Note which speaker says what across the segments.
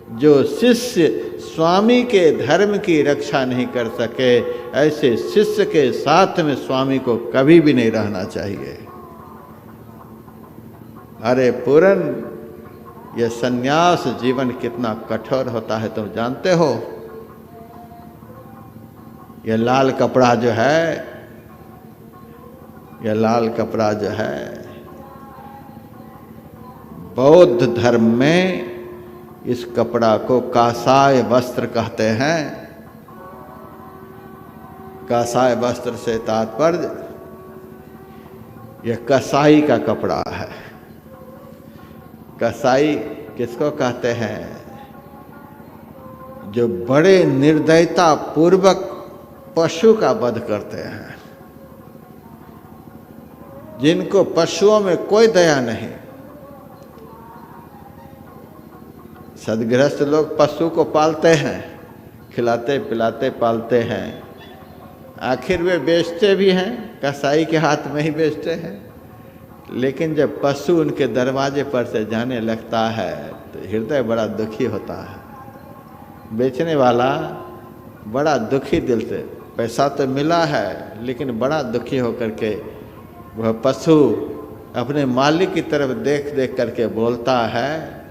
Speaker 1: जो शिष्य स्वामी के धर्म की रक्षा नहीं कर सके, ऐसे शिष्य के साथ में स्वामी को कभी भी नहीं रहना चाहिए। अरे पूरन, यह सन्यास जीवन कितना कठोर होता है तुम जानते हो? यह लाल कपड़ा जो है, यह लाल कपड़ा जो है, बौद्ध धर्म में इस कपड़ा को कासाय वस्त्र कहते हैं। कासाय वस्त्र से तात्पर्य यह कसाई का कपड़ा है। कसाई किसको कहते हैं? जो बड़े निर्दयता पूर्वक पशु का वध करते हैं, जिनको पशुओं में कोई दया नहीं। सदगृहस्थ लोग पशु को पालते हैं, खिलाते पिलाते पालते हैं, आखिर वे बेचते भी हैं, कसाई के हाथ में ही बेचते हैं। लेकिन जब पशु उनके दरवाजे पर से जाने लगता है तो हृदय बड़ा दुखी होता है। बेचने वाला बड़ा दुखी दिल से, पैसा तो मिला है लेकिन बड़ा दुखी होकर के वह पशु अपने मालिक की तरफ देख देख करके बोलता है,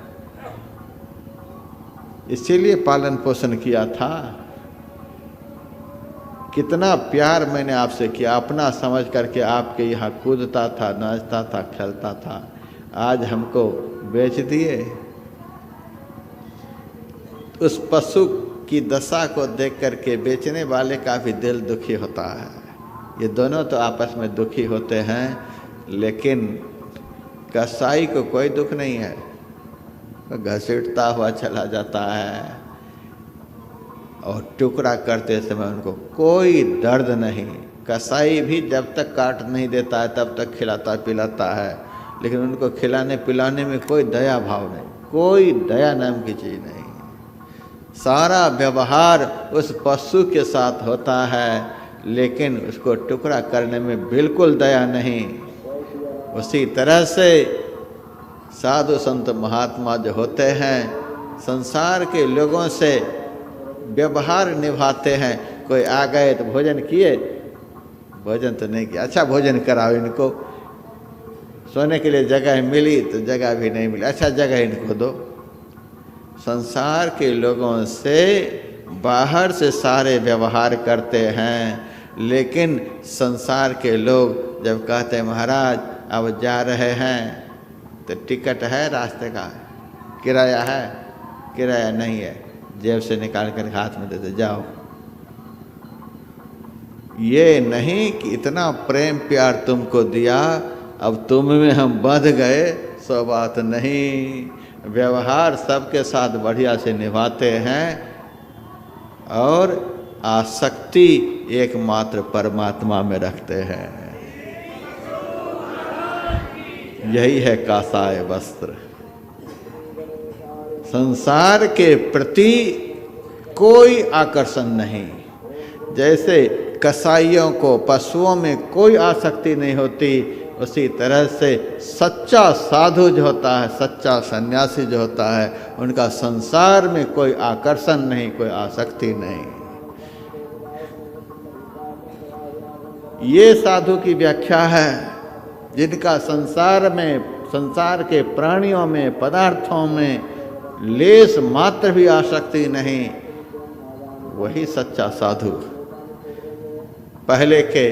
Speaker 1: इसीलिए पालन पोषण किया था, कितना प्यार मैंने आपसे किया, अपना समझ करके आपके यहाँ कूदता था, नाचता था, खेलता था, आज हमको बेच दिए। उस पशु की दशा को देख करके बेचने वाले का भी दिल दुखी होता है। ये दोनों तो आपस में दुखी होते हैं, लेकिन कसाई को कोई दुख नहीं है, घसीटता हुआ चला जाता है और टुकड़ा करते समय उनको कोई दर्द नहीं। कसाई भी जब तक काट नहीं देता है तब तक खिलाता पिलाता है, लेकिन उनको खिलाने पिलाने में कोई दया भाव नहीं, कोई दया नाम की चीज़ नहीं। सारा व्यवहार उस पशु के साथ होता है, लेकिन उसको टुकड़ा करने में बिल्कुल दया नहीं। उसी तरह से साधु संत महात्मा जो होते हैं, संसार के लोगों से व्यवहार निभाते हैं। कोई आ गए तो भोजन किए, भोजन तो नहीं किया, अच्छा भोजन कराओ इनको, सोने के लिए जगह मिली तो जगह भी नहीं मिली, अच्छा जगह इनको दो। संसार के लोगों से बाहर से सारे व्यवहार करते हैं, लेकिन संसार के लोग जब कहते हैं महाराज अब जा रहे हैं तो टिकट है रास्ते का, किराया है, किराया नहीं है, जेब से निकाल कर हाथ में देते जाओ। ये नहीं कि इतना प्रेम प्यार तुमको दिया अब तुम में हम बंध गए, सो बात नहीं। व्यवहार सबके साथ बढ़िया से निभाते हैं और आसक्ति एकमात्र परमात्मा में रखते हैं। यही है कासाय वस्त्र। संसार के प्रति कोई आकर्षण नहीं। जैसे कसाईयों को पशुओं में कोई आसक्ति नहीं होती, उसी तरह से सच्चा साधु जो होता है, सच्चा सन्यासी जो होता है, उनका संसार में कोई आकर्षण नहीं, कोई आसक्ति नहीं। ये साधु की व्याख्या है, जिनका संसार में, संसार के प्राणियों में, पदार्थों में लेस मात्र भी आसक्ति नहीं, वही सच्चा साधु। पहले के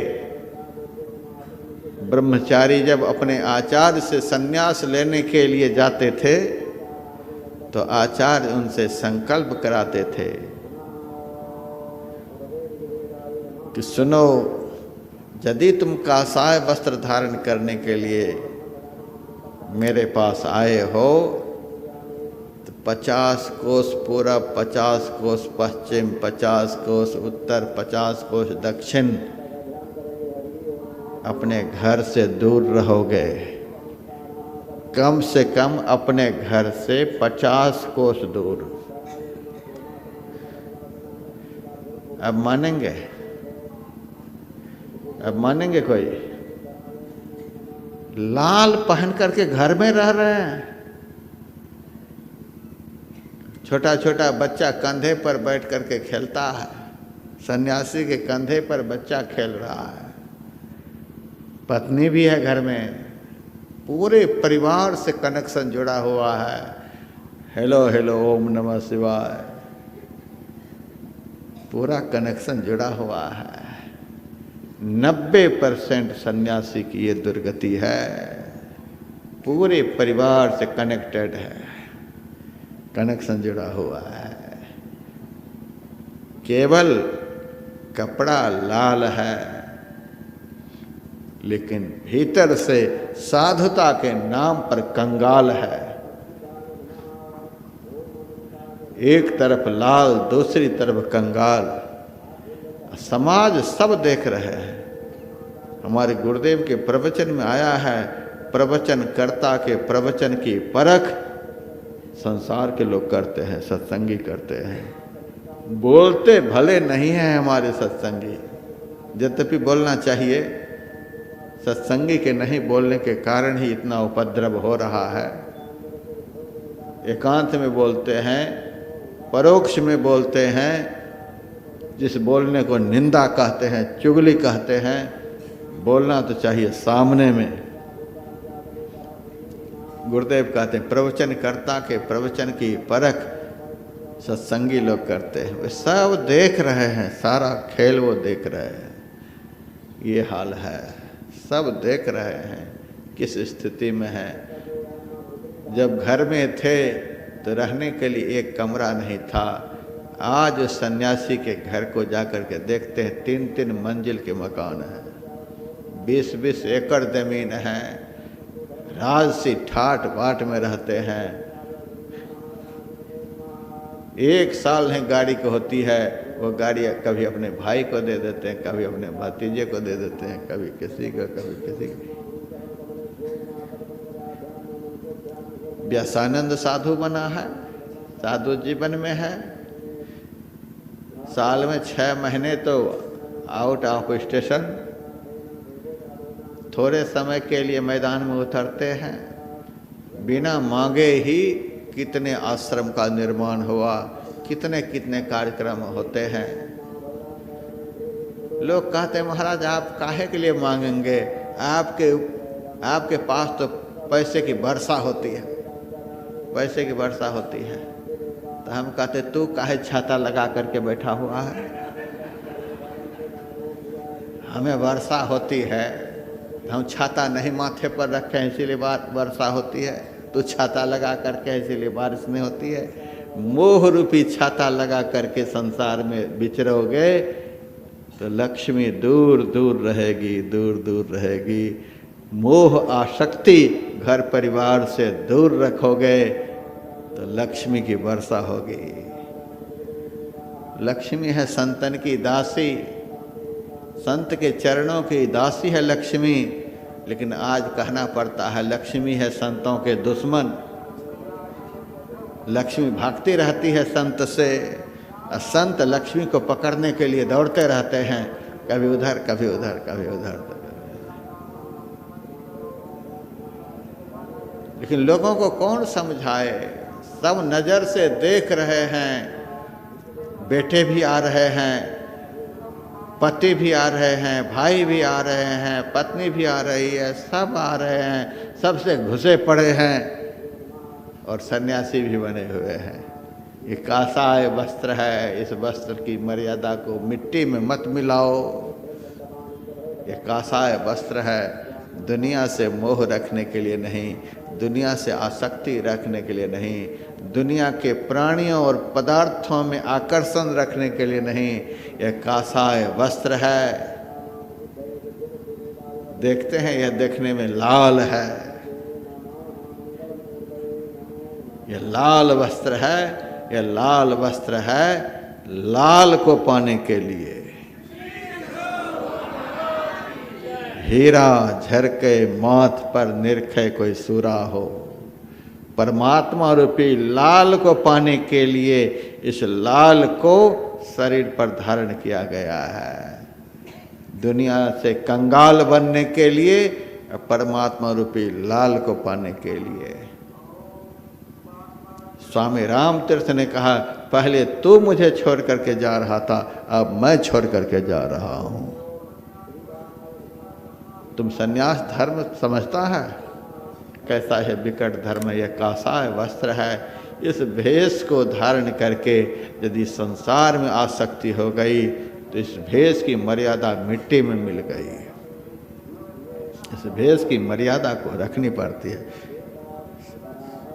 Speaker 1: ब्रह्मचारी जब अपने आचार्य से संन्यास लेने के लिए जाते थे तो आचार्य उनसे संकल्प कराते थे कि सुनो, यदि तुम कासाय वस्त्र धारण करने के लिए मेरे पास आए हो तो 50 कोस पूरब, 50 कोस पश्चिम, 50 कोस उत्तर, 50 कोस दक्षिण अपने घर से दूर रहोगे। कम से कम अपने घर से 50 कोस दूर। अब मानेंगे? अब मानेंगे कोई? लाल पहन करके घर में रह रहे हैं, छोटा छोटा बच्चा कंधे पर बैठ करके खेलता है, सन्यासी के कंधे पर बच्चा खेल रहा है। पत्नी भी है घर में, पूरे परिवार से कनेक्शन जुड़ा हुआ है। हेलो हेलो ओम नमः शिवाय, पूरा कनेक्शन जुड़ा हुआ है। 90% सन्यासी की ये दुर्गति है, पूरे परिवार से कनेक्टेड है, कनेक्शन जुड़ा हुआ है। केवल कपड़ा लाल है, लेकिन भीतर से साधुता के नाम पर कंगाल है। एक तरफ लाल, दूसरी तरफ कंगाल। समाज सब देख रहे हैं। हमारे गुरुदेव के प्रवचन में आया है, प्रवचन कर्ता के प्रवचन की परख संसार के लोग करते हैं, सत्संगी करते हैं। बोलते भले नहीं हैं हमारे सत्संगी, यद्यपि बोलना चाहिए। सत्संगी के नहीं बोलने के कारण ही इतना उपद्रव हो रहा है। एकांत में बोलते हैं, परोक्ष में बोलते हैं। जिस बोलने को निंदा कहते हैं, चुगली कहते हैं, बोलना तो चाहिए सामने में। गुरुदेव कहते हैं प्रवचन कर्ता के प्रवचन की परख सत्संगी लोग करते हैं। वे सब देख रहे हैं, सारा खेल वो देख रहे हैं। ये हाल है, सब देख रहे हैं किस स्थिति में है। जब घर में थे तो रहने के लिए एक कमरा नहीं था। आज सन्यासी के घर को जाकर के देखते हैं, 3-3 मंजिल के मकान हैं, 20-20 एकड़ जमीन है, राजसी ठाट बाट में रहते हैं। 1 साल है गाड़ी को होती है, वो गाड़ी कभी अपने भाई को दे देते हैं, कभी अपने भतीजे को दे देते हैं, कभी किसी को, कभी किसी को। व्यासानंद साधु बना है, साधु जीवन में है। साल में 6 महीने तो आउट ऑफ स्टेशन, थोड़े समय के लिए मैदान में उतरते हैं। बिना मांगे ही कितने आश्रम का निर्माण हुआ, कितने कितने कार्यक्रम होते हैं। लोग कहते हैं महाराज आप काहे के लिए मांगेंगे, आपके पास तो पैसे की वर्षा होती है, पैसे की वर्षा होती है। तो हम कहते तू काहे छाता लगा करके बैठा हुआ है, हमें वर्षा होती है, हम छाता नहीं माथे पर रखे हैं इसीलिए वर्षा होती है, तो छाता लगा करके इसीलिए बारिश नहीं होती है। मोह रूपी छाता लगा करके संसार में विचरोगे तो लक्ष्मी दूर दूर रहेगी, दूर दूर रहेगी। मोह आसक्ति घर परिवार से दूर रखोगे तो लक्ष्मी की वर्षा होगी। लक्ष्मी है संतन की दासी, संत के चरणों की दासी है लक्ष्मी। लेकिन आज कहना पड़ता है लक्ष्मी है संतों के दुश्मन। लक्ष्मी भागती रहती है संत से, और संत लक्ष्मी को पकड़ने के लिए दौड़ते रहते हैं, कभी उधर कभी उधर कभी उधर। लेकिन लोगों को कौन समझाए, सब नज़र से देख रहे हैं। बेटे भी आ रहे हैं, पति भी आ रहे हैं, भाई भी आ रहे हैं, पत्नी भी आ रही है, सब आ रहे हैं, सबसे घुसे पड़े हैं और सन्यासी भी बने हुए हैं। ये कासाय वस्त्र है, इस वस्त्र की मर्यादा को मिट्टी में मत मिलाओ। ये कासाय वस्त्र है, दुनिया से मोह रखने के लिए नहीं, दुनिया से आसक्ति रखने के लिए नहीं, दुनिया के प्राणियों और पदार्थों में आकर्षण रखने के लिए नहीं। यह कासाय वस्त्र है। देखते हैं यह देखने में लाल है, यह लाल वस्त्र है, यह लाल वस्त्र है लाल को पाने के लिए। हीरा झरके माथ पर निरखे कोई सूरा हो। परमात्मा रूपी लाल को पाने के लिए इस लाल को शरीर पर धारण किया गया है। दुनिया से कंगाल बनने के लिए, परमात्मा रूपी लाल को पाने के लिए। स्वामी रामतीर्थ ने कहा, पहले तू मुझे छोड़ करके जा रहा था, अब मैं छोड़ करके जा रहा हूं। तुम सन्यास धर्म समझता है? कैसा है विकट धर्म, यह कासा वस्त्र है। इस भेष को धारण करके यदि संसार में आसक्ति हो गई तो इस भेष की मर्यादा मिट्टी में मिल गई। इस भेष की मर्यादा को रखनी पड़ती है।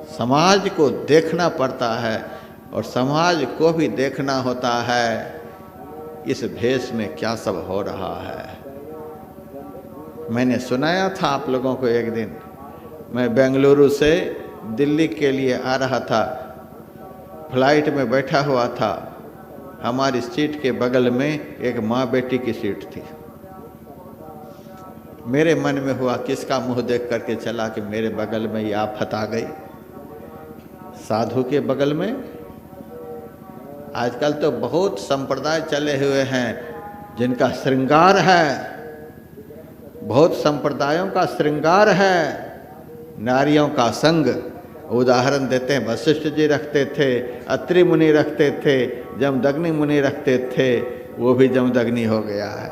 Speaker 1: समाज को देखना पड़ता है और समाज को भी देखना होता है इस भेष में क्या सब हो रहा है। मैंने सुनाया था आप लोगों को, एक दिन मैं बेंगलुरु से दिल्ली के लिए आ रहा था, फ्लाइट में बैठा हुआ था। हमारी सीट के बगल में एक माँ बेटी की सीट थी। मेरे मन में हुआ किसका मुंह देख करके चला कि मेरे बगल में ये आफत आ गई। साधु के बगल में आजकल तो बहुत संप्रदाय चले हुए हैं जिनका श्रृंगार है, बहुत संप्रदायों का श्रृंगार है नारियों का संग। उदाहरण देते हैं, वशिष्ठ जी रखते थे, अत्रि मुनि रखते थे, जमदग्नि मुनि रखते थे, वो भी जमदग्नि हो गया है,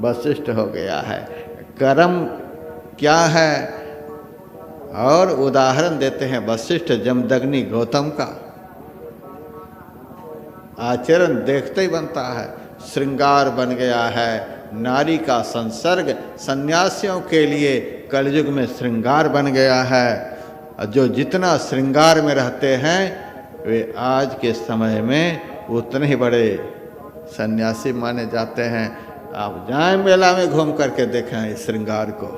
Speaker 1: वशिष्ठ हो गया है। कर्म क्या है? और उदाहरण देते हैं वशिष्ठ, जमदग्नि, गौतम का। आचरण देखते ही बनता है। श्रृंगार बन गया है, नारी का संसर्ग सन्यासियों के लिए कलयुग में श्रृंगार बन गया है। जो जितना श्रृंगार में रहते हैं वे आज के समय में उतने ही बड़े सन्यासी माने जाते हैं। आप जाएं मेला में घूम करके देखें इस श्रृंगार को।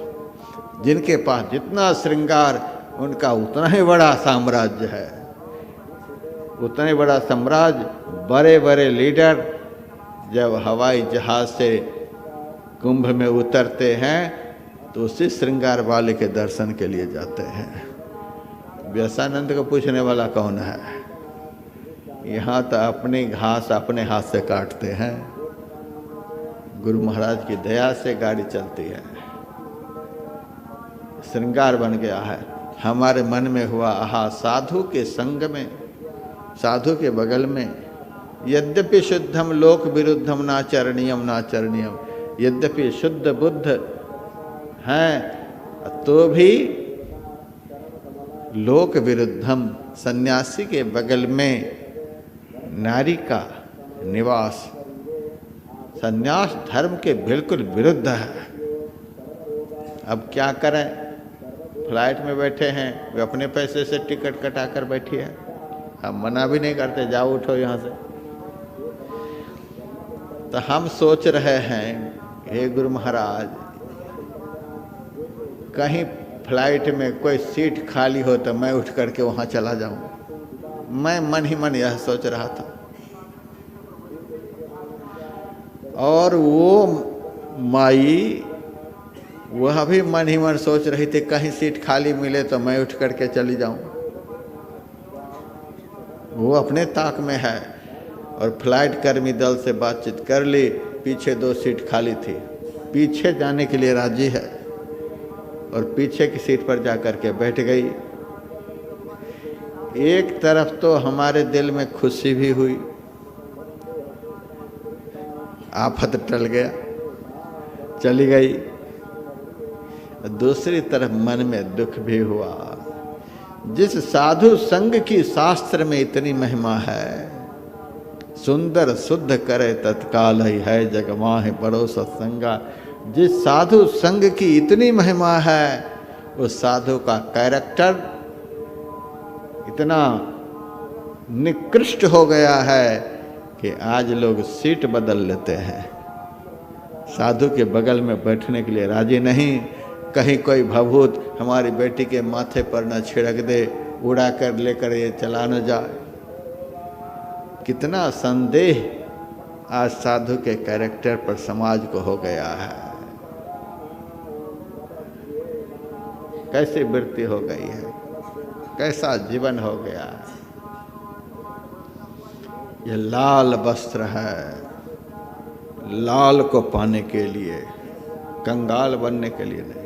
Speaker 1: जिनके पास जितना श्रृंगार उनका उतना ही बड़ा साम्राज्य है, उतना ही बड़ा साम्राज्य। बड़े बड़े लीडर जब हवाई जहाज से कुंभ में उतरते हैं तो उसी श्रृंगार वाले के दर्शन के लिए जाते हैं। व्यासानंद को पूछने वाला कौन है? यहाँ तो अपनी घास अपने हाथ से काटते हैं। गुरु महाराज की दया से गाड़ी चलती है। श्रृंगार बन गया है। हमारे मन में हुआ, आहा, साधु के संग में, साधु के बगल में, यद्यपि शुद्धम लोक विरुद्धम नाचरणीयम नाचरणीयम, यद्यपि शुद्ध बुद्ध हैं तो भी लोक विरुद्धम, सन्यासी के बगल में नारी का निवास सन्यास धर्म के बिल्कुल विरुद्ध है। अब क्या करें? फ्लाइट में बैठे हैं, वे अपने पैसे से टिकट कटा कर बैठी है, हम मना भी नहीं करते, जाओ उठो यहाँ से। तो हम सोच रहे हैं, हे गुरु महाराज, कहीं फ्लाइट में कोई सीट खाली हो तो मैं उठ करके वहाँ चला जाऊँ। मैं मन ही मन यह सोच रहा था। और वो माई वह भी मन ही मन सोच रही थी, कहीं सीट खाली मिले तो मैं उठ करके चली जाऊँ। वो अपने ताक में है। और फ्लाइट कर्मी दल से बातचीत कर ली, पीछे 2 सीट खाली थी, पीछे जाने के लिए राजी है और पीछे की सीट पर जाकर के बैठ गई। एक तरफ तो हमारे दिल में खुशी भी हुई, आफत टल गया, चली गई। दूसरी तरफ मन में दुख भी हुआ। जिस साधु संग की शास्त्र में इतनी महिमा है, सुंदर शुद्ध करे तत्काल ही है जगमाह बड़ो सत्संगा। जिस साधु संग की इतनी महिमा है, उस साधु का कैरेक्टर इतना निकृष्ट हो गया है कि आज लोग सीट बदल लेते हैं। साधु के बगल में बैठने के लिए राजी नहीं। कहीं कोई भभूत हमारी बेटी के माथे पर न छिड़क दे, उड़ा कर लेकर ये चला न जाए। कितना संदेह आज साधु के कैरेक्टर पर समाज को हो गया है। कैसी वृत्ति हो गई है, कैसा जीवन हो गया है। यह लाल वस्त्र है, लाल को पाने के लिए, कंगाल बनने के लिए नहीं।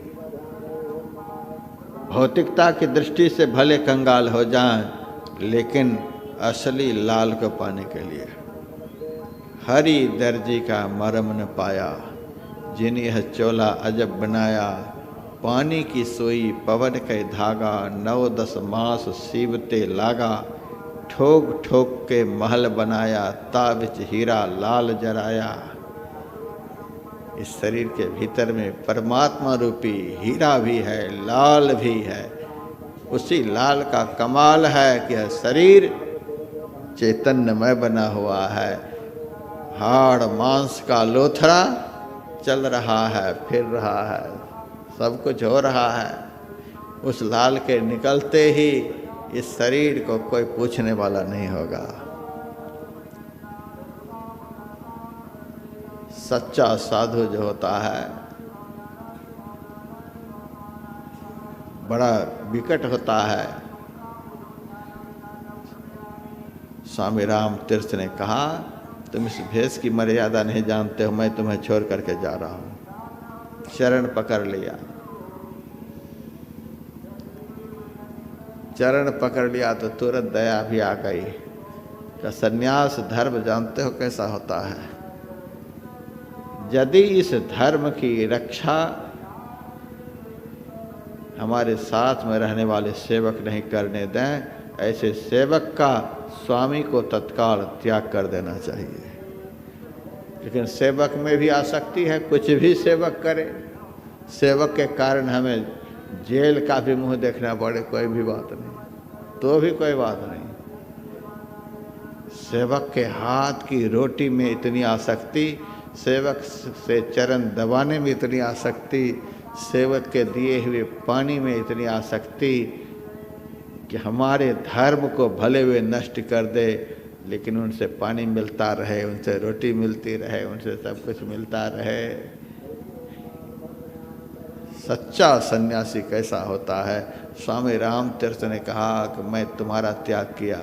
Speaker 1: भौतिकता की दृष्टि से भले कंगाल हो जाएं, लेकिन असली लाल को पाने के लिए। हरि दर्जी का मरम न पाया, जिन यह चोला अजब बनाया। पानी की सोई पवन के धागा, 9-10 मास सीवते लागा। ठोक ठोक के महल बनाया, ताबिच हीरा लाल जराया। इस शरीर के भीतर में परमात्मा रूपी हीरा भी है, लाल भी है। उसी लाल का कमाल है कि यह शरीर चैतन्यमय बना हुआ है। हाड़ मांस का लोथड़ा चल रहा है, फिर रहा है, सब कुछ हो रहा है। उस लाल के निकलते ही इस शरीर को कोई पूछने वाला नहीं होगा। सच्चा साधु जो होता है बड़ा विकट होता है। स्वामी राम तीर्थ ने कहा, तुम इस भेष की मर्यादा नहीं जानते हो, मैं तुम्हें छोड़ करके जा रहा हूं। चरण पकड़ लिया, चरण पकड़ लिया तो तुरंत दया भी आ गई। का सन्यास धर्म जानते हो कैसा होता है? यदि इस धर्म की रक्षा हमारे साथ में रहने वाले सेवक नहीं करने दें, ऐसे सेवक का स्वामी को तत्काल त्याग कर देना चाहिए। लेकिन सेवक में भी आसक्ति है, कुछ भी सेवक करे, सेवक के कारण हमें जेल का भी मुंह देखना पड़े, कोई भी बात नहीं, तो भी कोई बात नहीं। सेवक के हाथ की रोटी में इतनी आसक्ति, सेवक से चरण दबाने में इतनी आसक्ति, सेवक के दिए हुए पानी में इतनी आसक्ति कि हमारे धर्म को भले हुए नष्ट कर दे, लेकिन उनसे पानी मिलता रहे, उनसे रोटी मिलती रहे, उनसे सब कुछ मिलता रहे। सच्चा सन्यासी कैसा होता है? स्वामी राम तीर्थ ने कहा कि मैं तुम्हारा त्याग किया,